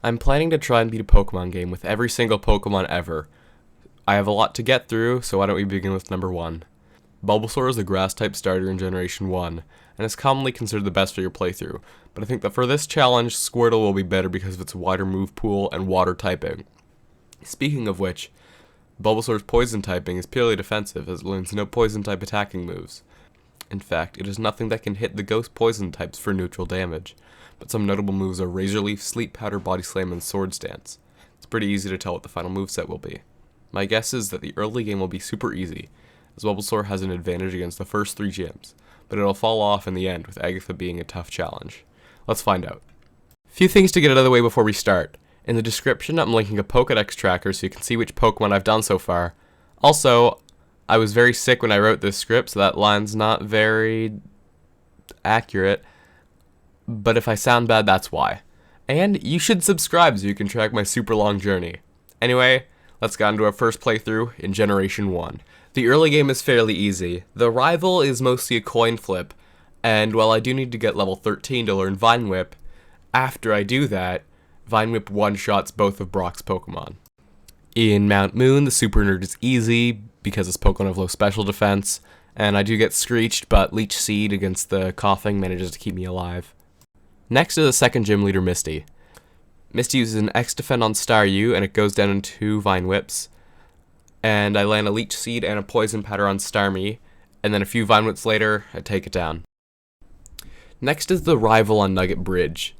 I'm planning to try and beat a Pokemon game with every single Pokemon ever. I have a lot to get through, so why don't we begin with number 1. Bulbasaur is a Grass-type starter in Generation 1, and is commonly considered the best for your playthrough, but I think that for this challenge, Squirtle will be better because of its wider move pool and water typing. Speaking of which, Bulbasaur's poison typing is purely defensive, as it learns no poison-type attacking moves. In fact, it has nothing that can hit the ghost poison types for neutral damage, but some notable moves are Razor Leaf, Sleep Powder, Body Slam, and Sword Stance. It's pretty easy to tell what the final moveset will be. My guess is that the early game will be super easy, as Bulbasaur has an advantage against the first 3 gyms, but it'll fall off in the end, with Agatha being a tough challenge. Let's find out. Few things to get out of the way before we start. In the description, I'm linking a Pokédex tracker so you can see which Pokemon I've done so far. Also, I was very sick when I wrote this script, so that line's not very accurate, but if I sound bad, that's why. And you should subscribe so you can track my super long journey. Anyway, let's get into our first playthrough in Generation 1. The early game is fairly easy. The rival is mostly a coin flip, and while I do need to get level 13 to learn Vine Whip, after I do that, Vine Whip one-shots both of Brock's Pokemon. In Mount Moon, the Super Nerd is easy because it's Pokemon have low special defense, and I do get Screeched, but Leech Seed against the coughing manages to keep me alive. Next is the second gym leader, Misty. Misty uses an X-Defend on Staryu, and it goes down in 2 Vine Whips. And I land a Leech Seed and a Poison Powder on Starmie, and then a few Vine Whips later, I take it down. Next is the rival on Nugget Bridge.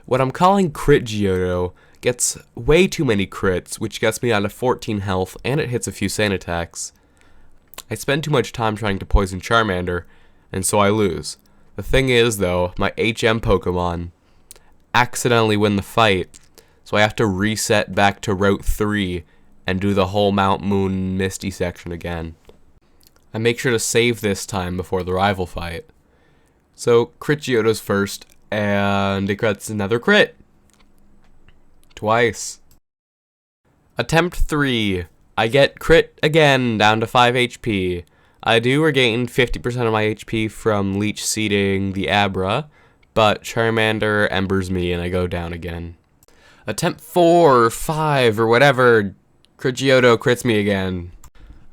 What I'm calling Crit Geodo gets way too many crits, which gets me down to 14 health, and it hits a few sand attacks. I spend too much time trying to poison Charmander, and so I lose. The thing is, though, my HM Pokemon accidentally win the fight, so I have to reset back to Route 3 and do the whole Mount Moon Misty section again. I make sure to save this time before the rival fight. So, Crit Geodo's first, and it gets another crit. Twice. Attempt 3. I get crit again, down to 5 HP. I do regain 50% of my HP from Leech Seeding the Abra, but Charmander embers me and I go down again. Attempt 4 or 5 or whatever, Crit Geodo crits me again.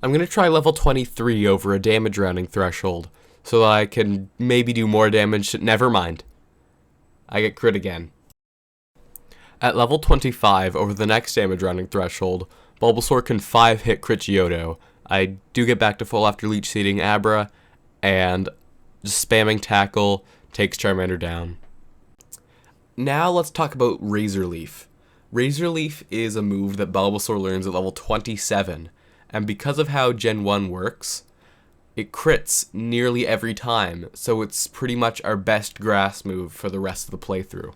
I'm going to try level 23 over a damage rounding threshold, so that I can maybe do more damage. Never mind. I get crit again. At level 25, over the next damage rounding threshold, Bulbasaur can 5-hit Crit Geodo. I do get back to full after Leech Seeding Abra, and just spamming Tackle takes Charmander down. Now let's talk about Razor Leaf. Razor Leaf is a move that Bulbasaur learns at level 27, and because of how Gen 1 works, it crits nearly every time, so it's pretty much our best grass move for the rest of the playthrough.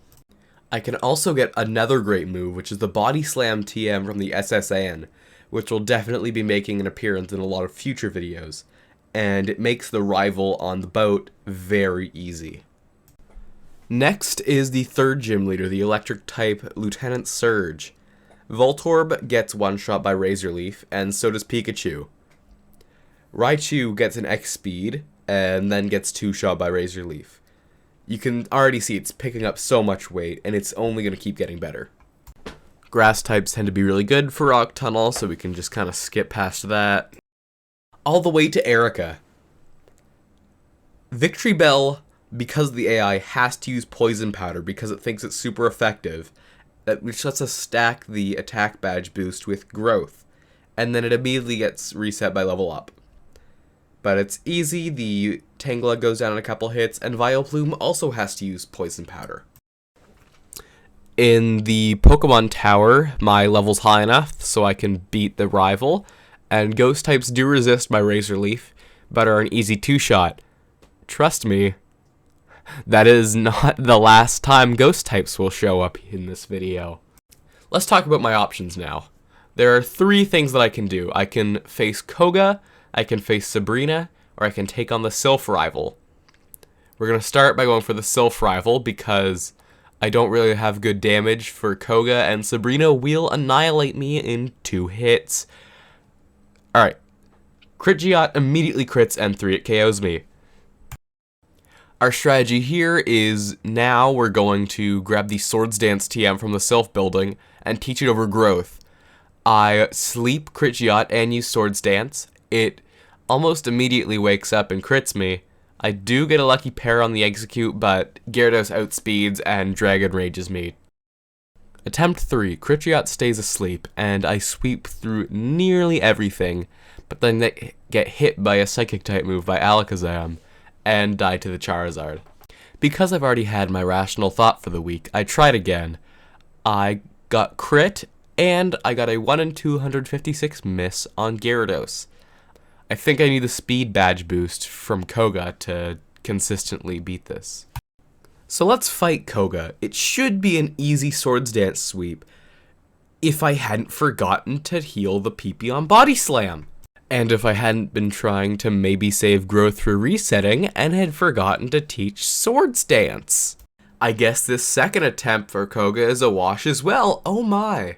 I can also get another great move, which is the Body Slam TM from the SSN, which will definitely be making an appearance in a lot of future videos, and it makes the rival on the boat very easy. Next is the third gym leader, the Electric-type Lieutenant Surge. Voltorb gets one-shot by Razor Leaf, and so does Pikachu. Raichu gets an X-Speed, and then gets 2-shot by Razor Leaf. You can already see it's picking up so much weight, and it's only going to keep getting better. Grass types tend to be really good for Rock Tunnel, so we can just kind of skip past that. All the way to Erica. Victory Bell, because the AI has to use Poison Powder because it thinks it's super effective, which lets us stack the attack badge boost with Growth, and then it immediately gets reset by level up. But it's easy, the Tangela goes down in a couple hits, and Vileplume also has to use Poison Powder. In the Pokemon Tower, my level's high enough so I can beat the rival, and Ghost types do resist my Razor Leaf, but are an easy 2-shot. Trust me, that is not the last time Ghost types will show up in this video. Let's talk about my options now. There are 3 things that I can do. I can face Koga, I can face Sabrina, or I can take on the Sylph rival. We're going to start by going for the Sylph rival because I don't really have good damage for Koga, and Sabrina will annihilate me in 2 hits. Alright. Crit Geot immediately crits N3, it KOs me. Our strategy here is now we're going to grab the Swords Dance TM from the Sylph building and teach it over growth. I sleep Crit and use Swords Dance. It almost immediately wakes up and crits me. I do get a lucky pair on the execute, but Gyarados outspeeds and Dragon Rages me. Attempt 3, Crit stays asleep, and I sweep through nearly everything, but then they get hit by a Psychic type move by Alakazam, and die to the Charizard. Because I've already had my rational thought for the week, I tried again. I got crit, and I got a 1 in 256 miss on Gyarados. I think I need the speed badge boost from Koga to consistently beat this. So let's fight Koga. It should be an easy Swords Dance sweep if I hadn't forgotten to heal the PP on Body Slam. And if I hadn't been trying to maybe save growth through resetting and had forgotten to teach Swords Dance. I guess this second attempt for Koga is a wash as well, oh my.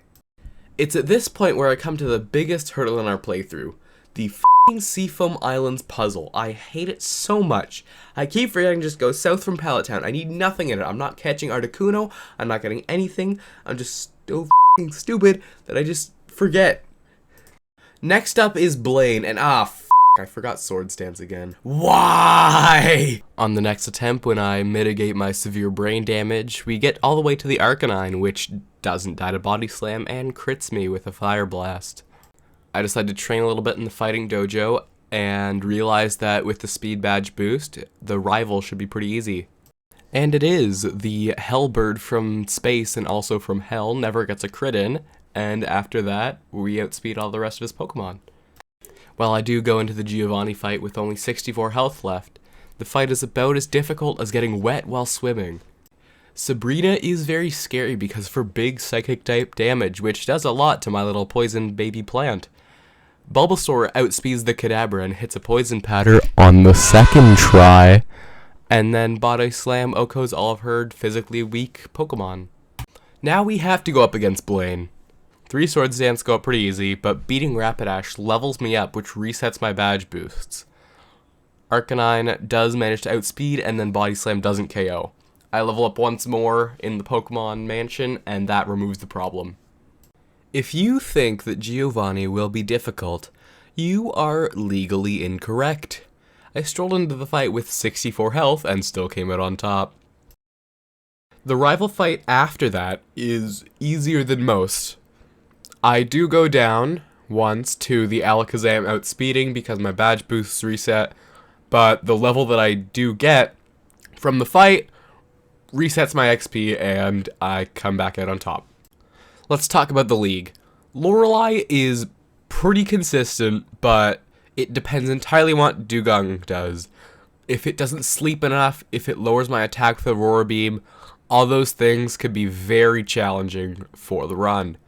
It's at this point where I come to the biggest hurdle in our playthrough. The Seafoam Islands puzzle. I hate it so much. I keep forgetting to just go south from Pallet Town. I need nothing in it. I'm not catching Articuno. I'm not getting anything. I'm just so stupid that I just forget. Next up is Blaine, and I forgot Swords Dance again. Why? On the next attempt, when I mitigate my severe brain damage, we get all the way to the Arcanine, which doesn't die to Body Slam and crits me with a Fire Blast. I decided to train a little bit in the fighting dojo and realized that with the speed badge boost, the rival should be pretty easy. And it is. The Hellbird from space and also from hell never gets a crit in, and after that, we outspeed all the rest of his Pokemon. While I do go into the Giovanni fight with only 64 health left, the fight is about as difficult as getting wet while swimming. Sabrina is very scary because of her big Psychic type damage, which does a lot to my little poison baby plant. Bulbasaur outspeeds the Kadabra and hits a poison powder on the second try, and then Body Slam OHKOs all of her physically weak Pokemon. Now we have to go up against Blaine. 3 Swords Dance go up pretty easy, but beating Rapidash levels me up, which resets my badge boosts. Arcanine does manage to outspeed, and then Body Slam doesn't KO. I level up once more in the Pokemon Mansion, and that removes the problem. If you think that Giovanni will be difficult, you are legally incorrect. I strolled into the fight with 64 health and still came out on top. The rival fight after that is easier than most. I do go down once to the Alakazam outspeeding because my badge boosts reset, but the level that I do get from the fight resets my XP and I come back out on top. Let's talk about the league. Lorelei is pretty consistent, but it depends entirely on what Dugong does. If it doesn't sleep enough, if it lowers my attack with Aurora Beam, all those things could be very challenging for the run.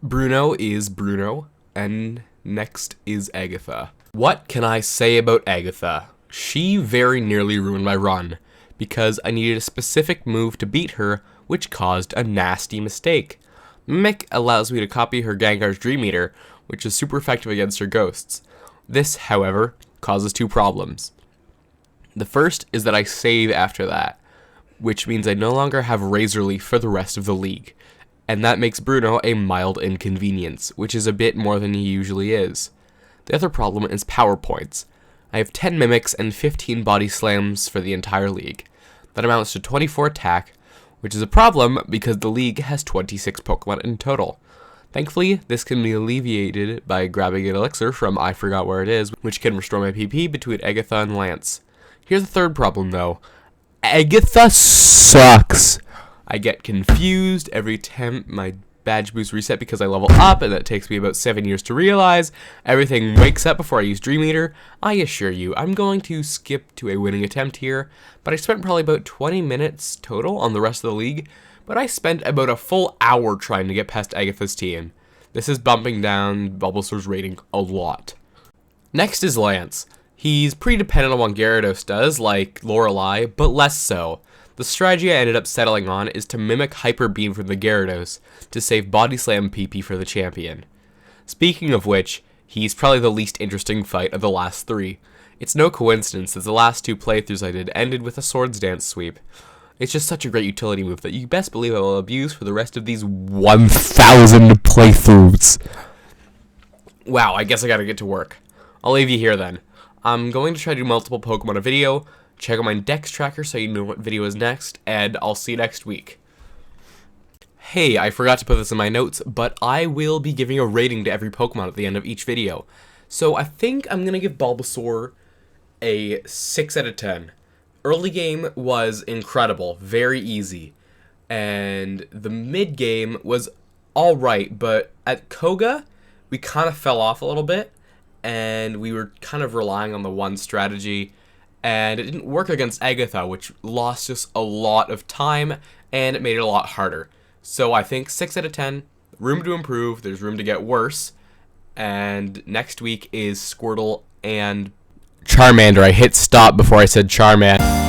Bruno is Bruno, and next is Agatha. What can I say about Agatha? She very nearly ruined my run, because I needed a specific move to beat her, which caused a nasty mistake. Mimic allows me to copy her Gengar's Dream Eater, which is super effective against her ghosts. This, however, causes 2 problems. The first is that I save after that, which means I no longer have Razor Leaf for the rest of the league, and that makes Bruno a mild inconvenience, which is a bit more than he usually is. The other problem is power points. I have 10 Mimics and 15 Body Slams for the entire league. That amounts to 24 attack, which is a problem because the league has 26 Pokemon in total. Thankfully, this can be alleviated by grabbing an elixir from I forgot where it is, which can restore my PP between Agatha and Lance. Here's the third problem though. Agatha sucks! I get confused every time my badge boost reset because I level up, and that takes me about 7 years to realize. Everything wakes up before I use Dream Eater. I assure you, I'm going to skip to a winning attempt here, but I spent probably about 20 minutes total on the rest of the league, but I spent about a full hour trying to get past Agatha's team. This is bumping down Bulbasaur's rating a lot. Next is Lance. He's pretty dependent on what Gyarados does, like Lorelei, but less so. The strategy I ended up settling on is to mimic Hyper Beam from the Gyarados to save Body Slam PP for the champion. Speaking of which, he's probably the least interesting fight of the last 3. It's no coincidence that the last 2 playthroughs I did ended with a Swords Dance sweep. It's just such a great utility move that you best believe I will abuse for the rest of these 1,000 playthroughs. Wow, I guess I gotta get to work. I'll leave you here then. I'm going to try to do multiple Pokemon a video, check out my Dex tracker so you know what video is next, and I'll see you next week. Hey, I forgot to put this in my notes, but I will be giving a rating to every Pokemon at the end of each video. So I think I'm gonna give Bulbasaur a 6 out of 10. Early game was incredible, very easy, and the mid game was alright, but at Koga, we kind of fell off a little bit, and we were kind of relying on the one strategy, and it didn't work against Agatha, which lost us a lot of time, and it made it a lot harder. So I think 6 out of 10, room to improve, there's room to get worse, and next week is Squirtle and Charmander. I hit stop before I said Charmander.